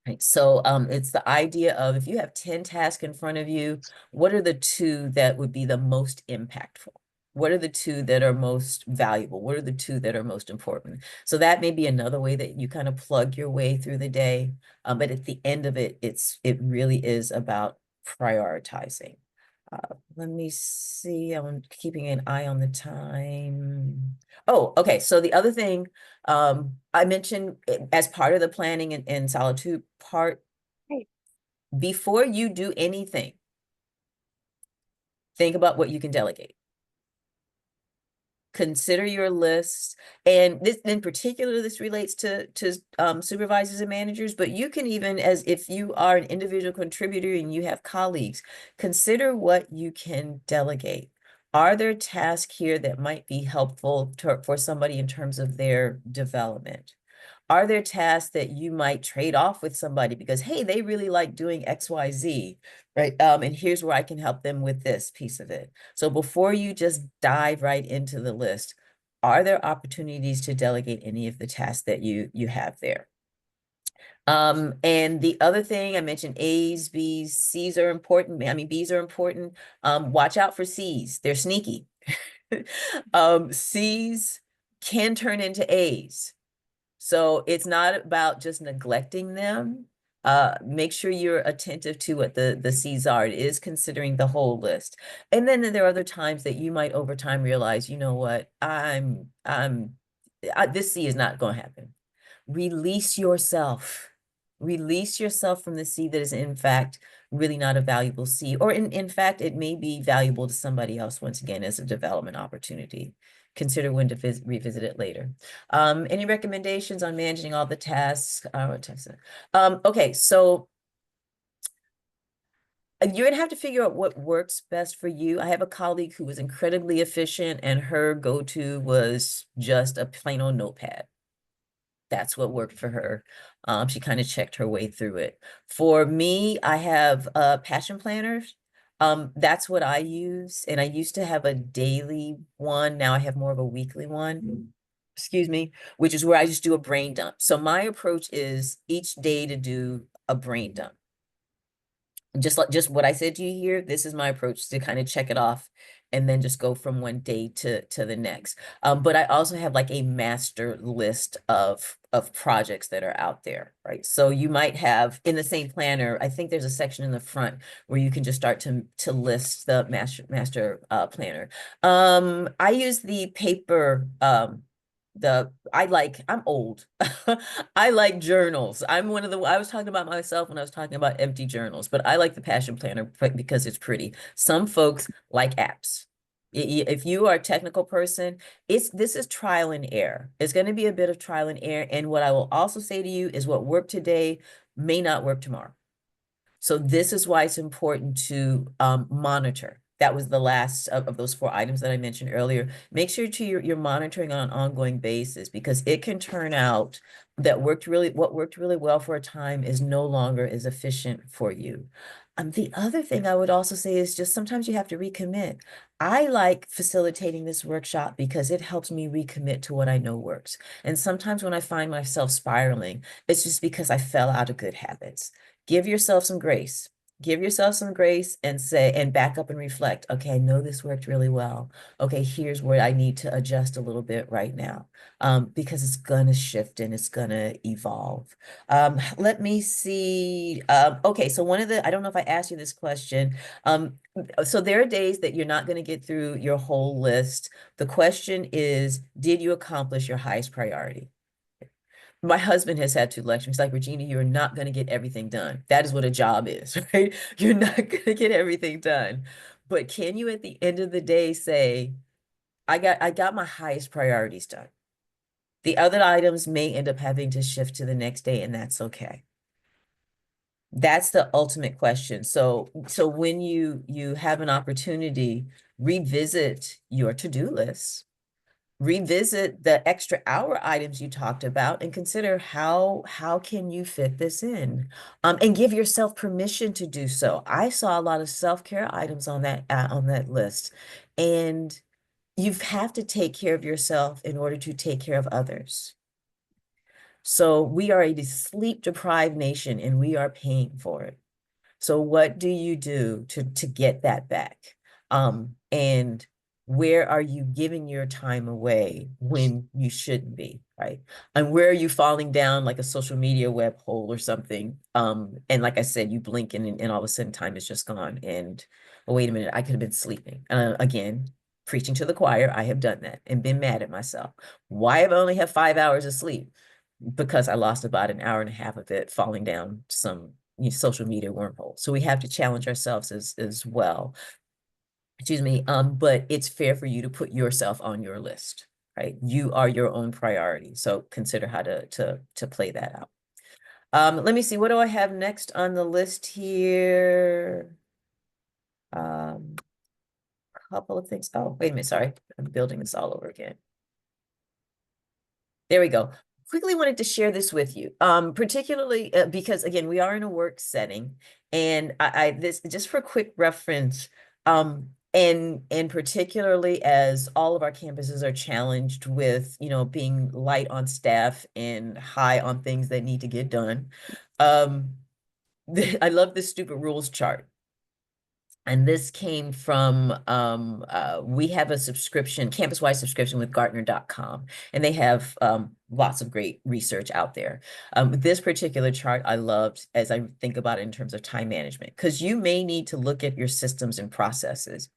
Right. So it's the idea of if you have 10 tasks in front of you, what are the two that would be the most impactful? What are the two that are most valuable? What are the two that are most important? So that may be another way that you kind of plug your way through the day. But at the end of it, it really is about prioritizing. Let me see. I'm keeping an eye on the time. Oh, okay. So the other thing I mentioned as part of the planning and solitude part, right, before you do anything, think about what you can delegate. Consider your list. And this in particular, this relates to supervisors and managers, but you can even, as if you are an individual contributor and you have colleagues, consider what you can delegate. Are there tasks here that might be helpful for somebody in terms of their development? Are there tasks that you might trade off with somebody because, hey, they really like doing XYZ, right? And here's where I can help them with this piece of it. So before you just dive right into the list, are there opportunities to delegate any of the tasks that you have there? And the other thing I mentioned, A's, B's, C's are important. I mean, B's are important. Watch out for C's. They're sneaky. C's can turn into A's. So it's not about just neglecting them. Make sure you're attentive to what the C's are. It is considering the whole list. And then there are other times that you might over time realize, you know what, this C is not going to happen. Release yourself. Release yourself from the C that is in fact really not a valuable C, or in fact, it may be valuable to somebody else once again as a development opportunity. Consider when to revisit it later. Any recommendations on managing all the tasks? Okay, so you're gonna have to figure out what works best for you. I have a colleague who was incredibly efficient, and her go-to was just a plain old notepad. That's what worked for her. She kind of checked her way through it. For me, I have passion planners. That's what I use. And I used to have a daily one. Now I have more of a weekly one, excuse me, which is where I just do a brain dump. So my approach is each day to do a brain dump. Just what I said to you here, this is my approach to kind of check it off and then just go from one day to the next. But I also have like a master list of projects that are out there, right? So you might have in the same planner, I think there's a section in the front where you can just start to list the master planner. I use the paper I'm old. I like journals. I was talking about myself when I was talking about empty journals, but I like the passion planner because it's pretty. Some folks like apps. If you are a technical person, this is trial and error. It's going to be a bit of trial and error. And what I will also say to you is what worked today may not work tomorrow. So this is why it's important to monitor. That was the last of those 4 items that I mentioned earlier. Make sure you're monitoring on an ongoing basis, because it can turn out that what worked really well for a time is no longer as efficient for you. The other thing I would also say is just sometimes you have to recommit. I like facilitating this workshop because it helps me recommit to what I know works. And sometimes when I find myself spiraling, it's just because I fell out of good habits. Give yourself some grace. Give yourself some grace and say, and back up and reflect. Okay, I know this worked really well. Okay, here's where I need to adjust a little bit right now, because it's gonna shift and it's gonna evolve. Let me see. Okay, so I don't know if I asked you this question. So there are days that you're not gonna get through your whole list. The question is, did you accomplish your highest priority? My husband has had to lecture. He's like, Rejeana, you're not going to get everything done. That is what a job is, right? You're not going to get everything done. But can you at the end of the day say, I got my highest priorities done. The other items may end up having to shift to the next day, and that's okay. That's the ultimate question. So when you have an opportunity, revisit your to-do list, revisit the extra hour items you talked about, and consider how can you fit this in, and give yourself permission to do so. I saw a lot of self-care items on that list, and you have to take care of yourself in order to take care of others. So we are a sleep deprived nation, and we are paying for it. So what do you do to get that back? And where are you giving your time away when you shouldn't be, right? And where are you falling down like a social media web hole or something? And like I said, you blink and all of a sudden time is just gone. And oh, wait a minute, I could have been sleeping. Again, preaching to the choir, I have done that and been mad at myself. Why have I only had 5 hours of sleep? Because I lost about an hour and a half of it falling down some social media wormhole. So we have to challenge ourselves as well. Excuse me. But it's fair for you to put yourself on your list, right? You are your own priority. So consider how to play that out. Let me see, what do I have next on the list here? Couple of things. Oh, wait a minute, sorry. I'm building this all over again. There we go. Quickly wanted to share this with you, particularly because again, we are in a work setting, and this just for quick reference. And particularly as all of our campuses are challenged with, being light on staff and high on things that need to get done. Um, I love this stupid rules chart. And this came from, we have a subscription, campus-wide subscription with Gartner.com, and they have lots of great research out there. This particular chart I loved as I think about it in terms of time management, because you may need to look at your systems and processes.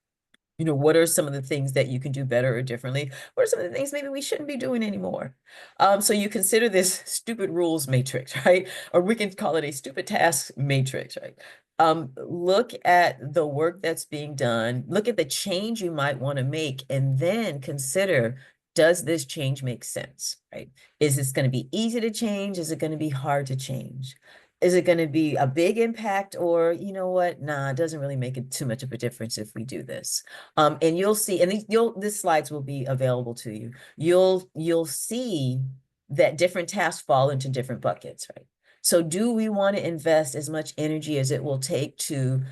What are some of the things that you can do better or differently? What are some of the things maybe we shouldn't be doing anymore? So you consider this stupid rules matrix, right? Or we can call it a stupid task matrix, right? Look at the work that's being done, look at the change you might want to make, and then consider, does this change make sense, right? Is this going to be easy to change? Is it going to be hard to change? Is it going to be a big impact, or you know what? Nah, it doesn't really make it too much of a difference if we do this. And you'll see, and these slides will be available to you. You'll see that different tasks fall into different buckets, right? So do we want to invest as much energy as it will take to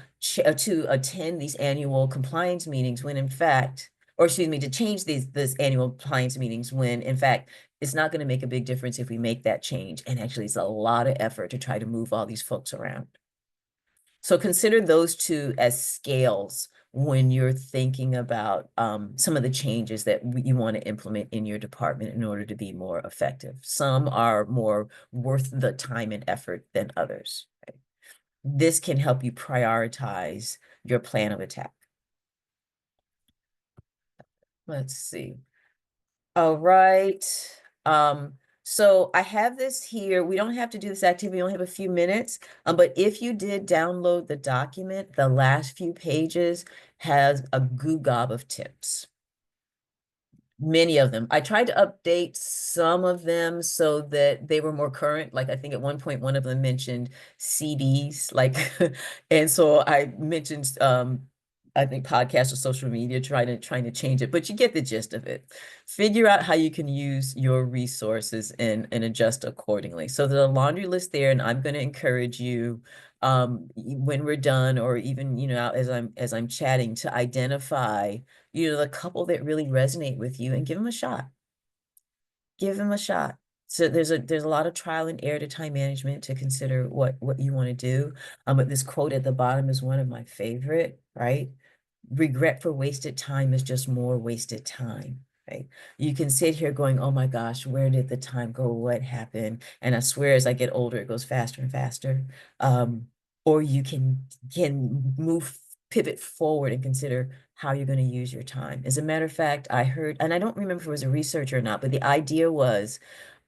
attend these annual compliance meetings when in fact, or excuse me, to change this annual compliance meetings when in fact it's not going to make a big difference if we make that change. And actually it's a lot of effort to try to move all these folks around. So consider those two as scales when you're thinking about some of the changes that you want to implement in your department in order to be more effective. Some are more worth the time and effort than others. Right? This can help you prioritize your plan of attack. Let's see. All right. So I have this here. We don't have to do this activity. We only have a few minutes. But if you did download the document, the last few pages has a goo gob of tips. Many of them. I tried to update some of them so that they were more current. Like I think at one point, one of them mentioned CDs, like, and so I mentioned, I think podcasts or social media, trying to change it, but you get the gist of it. Figure out how you can use your resources and adjust accordingly. So there's a laundry list there, and I'm going to encourage you, when we're done, or even, as I'm chatting, to identify the couple that really resonate with you and give them a shot. Give them a shot. So there's a lot of trial and error to time management to consider what you want to do. But this quote at the bottom is one of my favorite, right? Regret for wasted time is just more wasted time, right? You can sit here going, oh my gosh, where did the time go? What happened? And I swear as I get older, it goes faster and faster. Or you can pivot forward and consider how you're going to use your time. As a matter of fact, I heard, and I don't remember if it was a researcher or not, but the idea was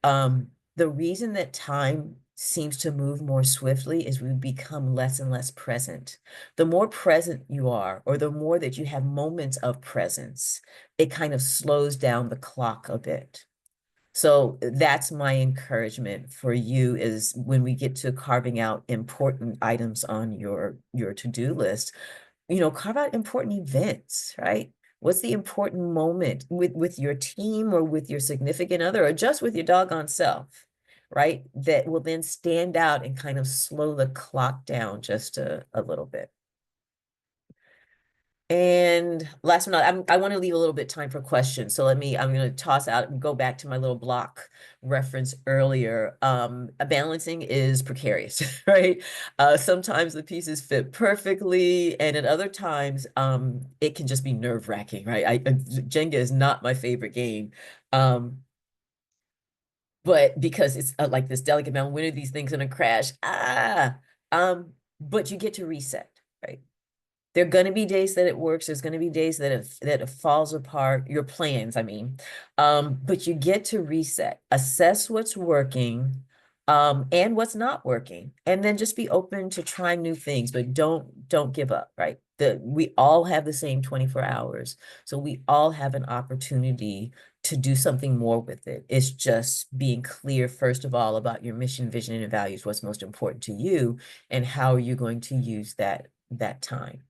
the reason that time seems to move more swiftly is we become less and less present. The more present you are, or the more that you have moments of presence, it kind of slows down the clock a bit. So that's my encouragement for you, is when we get to carving out important items on your to-do list, carve out important events, right? What's the important moment with your team or with your significant other or just with your doggone self, right? That will then stand out and kind of slow the clock down just a little bit. And last but not, I want to leave a little bit time for questions. So I'm going to toss out and go back to my little block reference earlier. A balancing is precarious, right? Sometimes the pieces fit perfectly, and at other times, it can just be nerve-wracking, right? Jenga is not my favorite game. But because it's like this delicate balance, when are these things going to crash? But you get to reset, right? There are going to be days that it works. There's going to be days that it falls apart, your plans, I mean. But you get to reset, assess what's working, and what's not working, and then just be open to trying new things, but don't give up, right? We all have the same 24 hours. So we all have an opportunity to do something more with it. It's just being clear, first of all, about your mission, vision, and values, what's most important to you, and how are you going to use that time.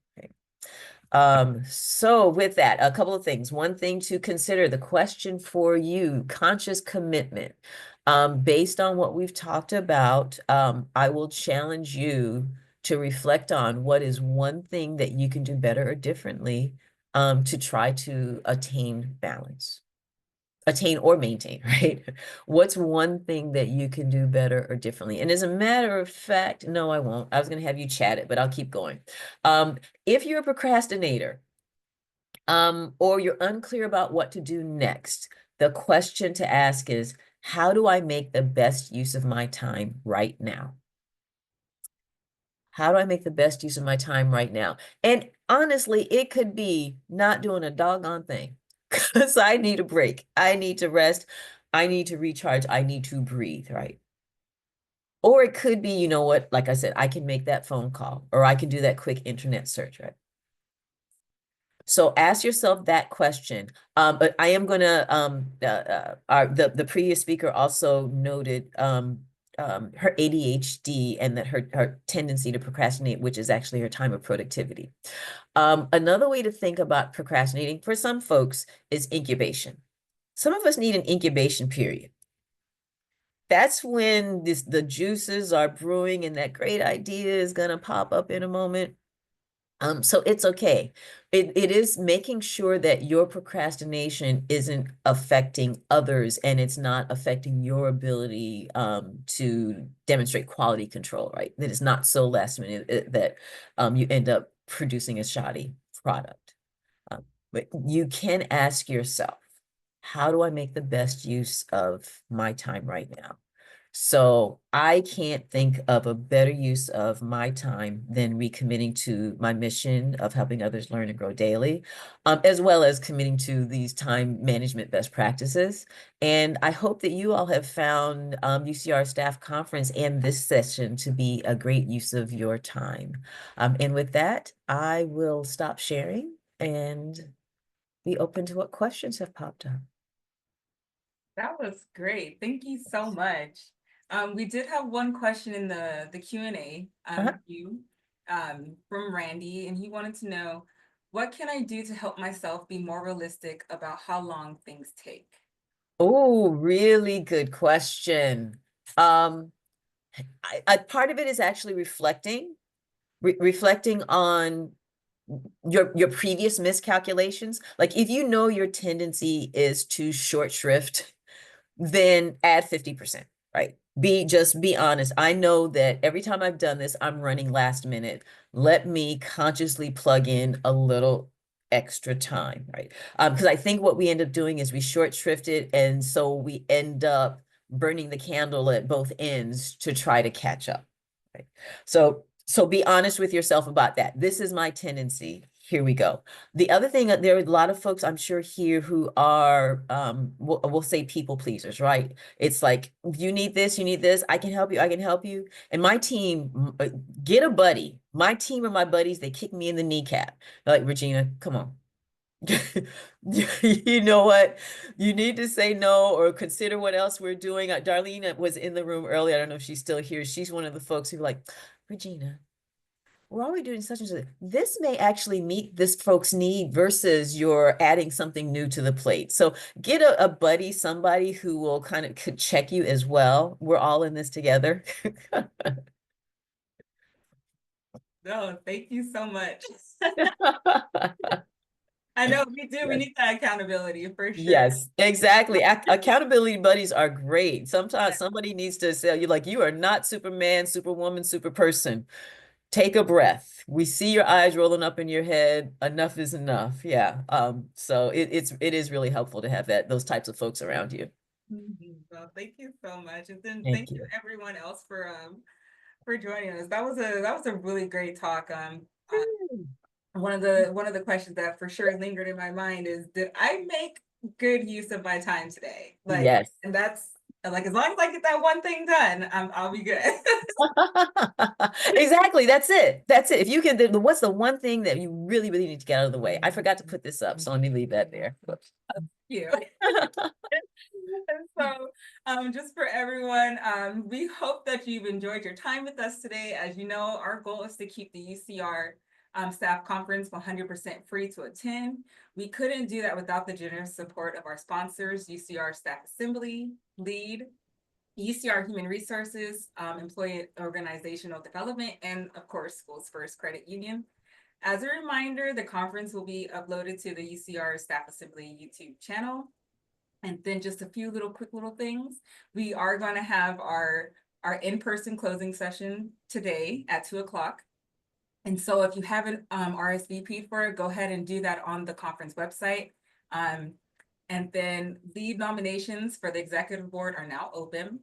So with that, a couple of things. One thing to consider, the question for you, conscious commitment. Based on what we've talked about, I will challenge you to reflect on what is one thing that you can do better or differently to try to attain or maintain, right? What's one thing that you can do better or differently? And as a matter of fact, no, I won't. I was going to have you chat it, but I'll keep going. If you're a procrastinator, or you're unclear about what to do next, the question to ask is, how do I make the best use of my time right now? How do I make the best use of my time right now? And honestly, it could be not doing a doggone thing because I need a break. I need to rest. I need to recharge. I need to breathe, right? Or it could be, you know what, like I said, I can make that phone call or I can do that quick internet search, right? So ask yourself that question. But I am going to, the previous speaker also noted her ADHD and that her tendency to procrastinate, which is actually her time of productivity. Another way to think about procrastinating for some folks is incubation. Some of us need an incubation period. That's when the juices are brewing and that great idea is going to pop up in a moment. So it's okay. It is making sure that your procrastination isn't affecting others and it's not affecting your ability to demonstrate quality control, right? That it's not so last minute that you end up producing a shoddy product. But you can ask yourself, how do I make the best use of my time right now? So I can't think of a better use of my time than recommitting to my mission of helping others learn and grow daily, as well as committing to these time management best practices. And I hope that you all have found UCR Staff Conference and this session to be a great use of your time. And with that, I will stop sharing and be open to what questions have popped up. That was great. Thank you so much. We did have one question in the Q&A Uh-huh. queue from Randy, and he wanted to know, what can I do to help myself be more realistic about how long things take? Oh, really good question. Um, part of it is actually reflecting on your previous miscalculations. Like if you know your tendency is to short shrift, then add 50%, right? Just be honest. I know that every time I've done this, I'm running last minute. Let me consciously plug in a little extra time, right? Because I think what we end up doing is we short shrift it, and so we end up burning the candle at both ends to try to catch up, right? So be honest with yourself about that. This is my tendency. Here we go. The other thing, there are a lot of folks I'm sure here who are, we'll say people pleasers, right? It's like, you need this, I can help you, I can help you. And my team, get a buddy. My team or my buddies, they kick me in the kneecap. They're like, Rejeana, come on. You know what? You need to say no or consider what else we're doing. Darlene was in the room earlier. I don't know if she's still here. She's one of the folks who like, Rejeana, we're already doing such and such. This may actually meet this folks' need versus you're adding something new to the plate. So get a buddy, somebody who will kind of could check you as well. We're all in this together. No, thank you so much. I know we do. We Yes. need that accountability for sure. Yes, exactly. Accountability buddies are great. Sometimes somebody needs to say you like you are not Superman, Superwoman, super person. Take a breath. We see your eyes rolling up in your head. Enough is enough. Yeah. So it is really helpful to have those types of folks around you. Mhm. Well, thank you so much, and then Thank thank you you. everyone else for joining us. That was a really great talk. One of the questions that for sure lingered in my mind is, did I make good use of my time today? Like, Yes. and that's like, as long as I get that one thing done, I'll be good. Exactly. That's it. That's it. If you can, what's the one thing that you really, really need to get out of the way? I forgot to put this up, so let me leave that there. Whoops. You. And so, just for everyone, we hope that you've enjoyed your time with us today. As you know, our goal is to keep the UCR staff conference 100% free to attend. We couldn't do that without the generous support of our sponsors, UCR Staff Assembly, LEAD, UCR Human Resources, Employee Organizational Development, and of course, Schools First Credit Union. As a reminder, the conference will be uploaded to the UCR Staff Assembly YouTube channel. And then just a few quick little things. We are going to have our in-person closing session today at 2 o'clock. And so if you haven't RSVP'd for it, go ahead and do that on the conference website. And then lead nominations for the executive board are now open.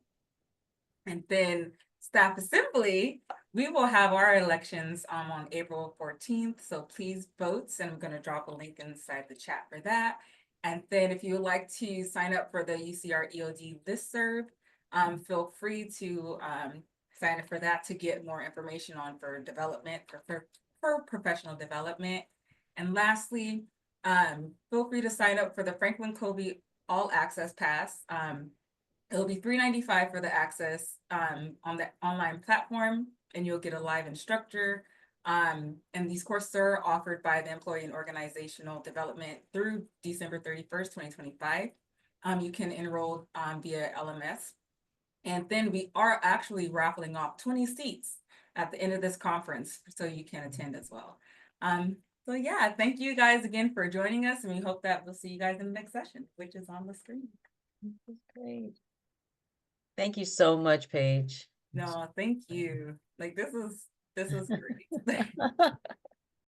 And then staff assembly, we will have our elections on April 14th. So please vote. And I'm going to drop a link inside the chat for that. And then if you would like to sign up for the UCR EOD listserv, feel free to sign up for that to get more information on for development, for professional development. And lastly, feel free to sign up for the Franklin Covey All Access Pass. It'll be $3.95 for the access on the online platform, and you'll get a live instructor. And these courses are offered by the Employee and Organizational Development through December 31st, 2025. You can enroll via LMS. And then we are actually raffling off 20 seats at the end of this conference, so you can attend as well. So yeah, thank you guys again for joining us, and we hope that we'll see you guys in the next session, which is on the screen. This is great. Thank you so much, Paige. No, thank you. Like this is great.